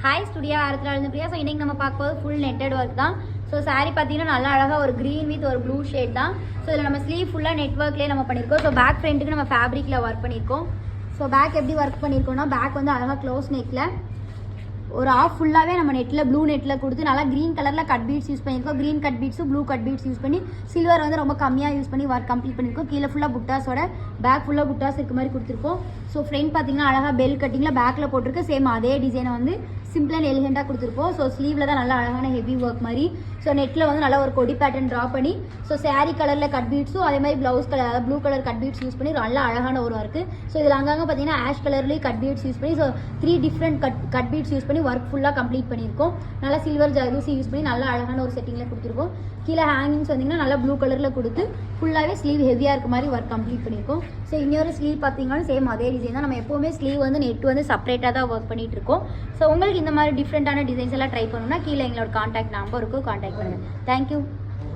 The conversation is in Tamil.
ஹாய் ஸ்டுடியோ ஆரத்தில் பிரியா. ஸோ இன்றைக்கி நம்ம பார்க்கும்போது ஃபுல் நெட்டட் ஒர்க் தான். ஸோ சாரீ பார்த்தீங்கன்னா நல்லா அழகாக ஒரு க்ரீன் வித் ஒரு ப்ளூ ஷேட் தான். ஸோ இதில் நம்ம ஸ்லீவ் ஃபுல்லாக நெட் ஒர்க்லேயே நம்ம பண்ணியிருக்கோம். ஸோ பேக் ஃப்ரண்ட்டுக்கு நம்ம ஃபேப்ரிக்கில் ஒர்க் பண்ணியிருக்கோம். ஸோ பேக் எப்படி ஒர்க் பண்ணியிருக்கோம்னா பேக் வந்து அழகாக க்ளோஸ் நெக்கில் ஒரு ஆஃப் ஃபுல்லாகவே நம்ம நெட்டில் ப்ளூ நெட்டில் கொடுத்து நல்லா க்ரீன் கலரில் கட் பீட்ஸ் யூஸ் பண்ணியிருக்கோம். க்ரீன் கட் பீட்ஸும் ப்ளூ கட் பீட்ஸ் யூஸ் பண்ணி சில்வர் வந்து ரொம்ப கம்மியாக யூஸ் பண்ணி ஒர்க் கம்ப்ளீட் பண்ணியிருக்கோம். கீழே ஃபுல்லாக புட்டாஸோட பேக் ஃபுல்லாக புட்டாஸ் இருக்க மாதிரி கொடுத்துருக்கோம். ஸோ ஃப்ரண்ட் பார்த்தீங்கன்னா அழகாக பெல் கட்டிங்கில் பேக்கில் போட்டிருக்கு. சேம் அதே டிசைனை வந்து சிம்பிள் அண்ட் எலிகெண்ட்டாக கொடுத்துருப்போம். ஸோ ஸ்லீவில் தான் நல்லா அழகான ஹெவி ஒர்க் மாதிரி. ஸோ நெட்டில் வந்து நல்லா ஒரு கொடி பேட்டர்ன் ட்ரா பண்ணி ஸோ சாரீ கலரில் கட் பீட்ஸும் அதே மாதிரி ப்ளவுஸ் கலர் அதாவது blue colour cut beads use பண்ணி நல்லா அழகான ஒரு ஒர்க்கு. ஸோ இதில் அங்கங்கே பார்த்தீங்கன்னா ஆஷ் கலர்லேயும் கட் பீட்ஸ் யூஸ் பண்ணி so 3 different cut beads use பண்ணி ஒர்க் ஃபுல்லாக கம்ப்ளீட் பண்ணியிருக்கோம். நல்லா சில்வர் ஜர்தூசி யூஸ் பண்ணி நல்லா அழகான ஒரு செட்டிங்கில் கொடுத்துருக்கோம். கீழே ஹேங்கிங்ஸ் வந்தீங்கன்னா நல்லா ப்ளூ கலரில் கொடுத்து ஃபுல்லாகவே ஸ்லீவ் ஹெவியாக இருக்க மாதிரி ஒர்க் கம்ப்ளீட் பண்ணியிருக்கோம். ஸோ இன்னொரு ஸ்லீவ் பார்த்தீங்கன்னா சேம் அதே டிசைன் தான். நம்ம எப்போவுமே ஸ்லீவ் வந்து நெட் வந்து செப்பரேட்டாக தான் ஒர்க் பண்ணிகிட்டு இருக்கோம். ஸோ உங்களுக்கு இந்த மாதிரி டிஃப்ரெண்ட்டான டிசைன்ஸ் எல்லாம் ட்ரை பண்ணணும்னா கீழே எங்களோட காண்டாக்ட் நம்பர் இருக்கும், காண்டாக்ட் பண்ணுங்கள். தேங்க்யூ.